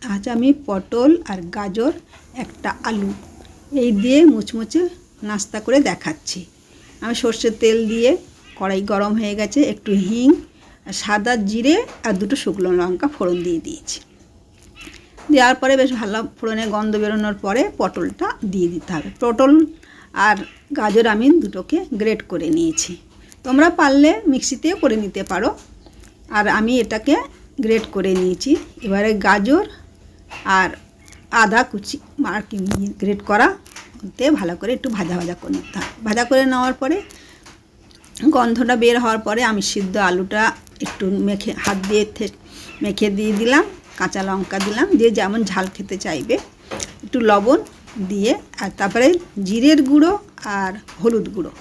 আজ আমি পটল আর গাজর একটা আলু এই দিয়ে মুচমুচে নাস্তা করে দেখাচ্ছি। আমি সর্ষের তেল দিয়ে কড়াই গরম হয়ে গেছে, একটু হিং, সাদা জিরে আর দুটো শুকনো লঙ্কা ফোড়ন দিয়ে দিয়েছি। দেওয়ার পরে বেশ ভালো ফোড়নের গন্ধ বেরোনোর পরে পটলটা দিয়ে দিতে হবে। পটল আর গাজর আমি দুটোকে গ্রেট করে নিয়েছি, তোমরা পারলে মিক্সিতেও করে নিতে পারো, আর আমি এটাকে গ্রেট করে নিয়েছি। এবারে গাজর আর আদা কুচি আর কি গ্রেট করা ওতে ভালো করে একটু ভাজা ভাজা করে নিতে হবে। ভাজা করে নেওয়ার পরে গন্ধটা বের হওয়ার পরে আমি সিদ্ধ আলুটা একটু মেখে হাত দিয়ে মেখে দিয়ে দিলাম, কাঁচা লঙ্কা দিলাম, যে যেমন ঝাল খেতে চাইবে, একটু লবণ দিয়ে, আর তারপরে জিরের গুঁড়ো আর হলুদ গুঁড়ো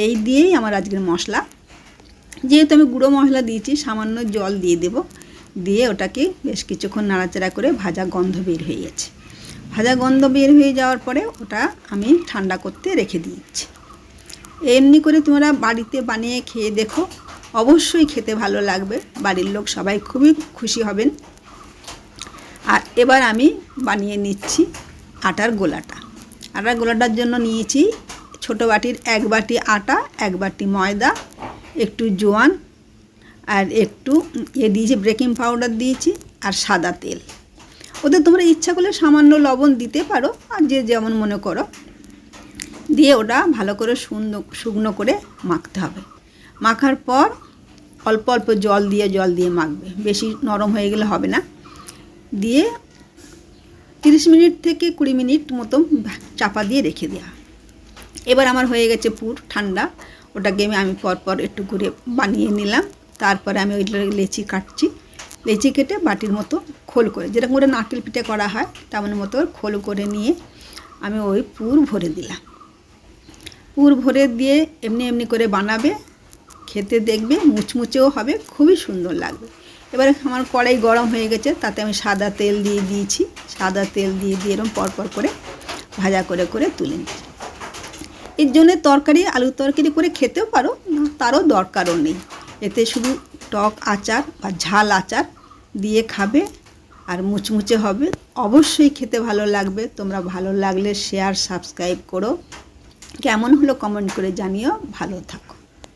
এই দিয়েই আমার আজকের মশলা। যেহেতু আমি গুঁড়ো মশলা দিয়েছি, সামান্য জল দিয়ে দেব, দিয়ে ওটাকে বেশ কিছুক্ষণ নাড়াচাড়া করে ভাজা গন্ধ বের হয়ে গেছে। ভাজা গন্ধ বের হয়ে যাওয়ার পরে ওটা আমি ঠান্ডা করতে রেখে দিয়েছি। এমনি করে তোমরা বাড়িতে বানিয়ে খেয়ে দেখো, অবশ্যই খেতে ভালো লাগবে, বাড়ির লোক সবাই খুবই খুশি হবেন। আর এবার আমি বানিয়ে নিচ্ছি আটার গোলাটা। আটার গোলাটার জন্য নিয়েছি ছোটো বাটির 1 বাটি আটা, 1 বাটি ময়দা, একটু জোয়ান আর একটু দিয়েছি বেকিং পাউডার দিয়েছি, আর সাদা তেল। ওতে তোমরা ইচ্ছা করলে সামান্য লবণ দিতে পারো, আর যে যেমন মনে করো। দিয়ে ওটা ভালো করে শুকনো করে মাখতে হবে। মাখার পর অল্প অল্প জল দিয়ে মাখবে, বেশি নরম হয়ে গেলে হবে না। দিয়ে 30 মিনিট থেকে 20 মিনিট মতো চাপা দিয়ে রেখে দেওয়া। এবার আমার হয়ে গেছে পুর ঠান্ডা, ওটাকে আমি পরপর একটু করে বানিয়ে নিলাম। তারপরে আমি ওইটা লেচি কাটছি, লেচি কেটে বাটির মতো খোল করে, যেরকম করে নারকেল পিঠে করা হয় তেমন মতো খোল করে নিয়ে আমি ওই পুর ভরে দিলাম। পুর ভরে দিয়ে এমনি করে বানাবে, খেতে দেখবে মুচমুচেও হবে, খুবই সুন্দর লাগবে। এবারে আমার কড়াই গরম হয়ে গেছে, তাতে আমি সাদা তেল দিয়ে দিয়েছি। সাদা তেল দিয়ে এরকম পরপর করে ভাজা করে তুলে নিচ্ছি। এর জন্যে তরকারি, আলুর তরকারি করে খেতেও পারো, তারও দরকারও নেই। এতে শুধু টক আচার বা ঝাল আচার দিয়ে খাবে, আর মুচমুচে হবে, অবশ্যই খেতে ভালো লাগবে। তোমরা ভালো লাগলে শেয়ার সাবস্ক্রাইব করো, কেমন হলো কমেন্ট করে জানিও। ভালো থাকো।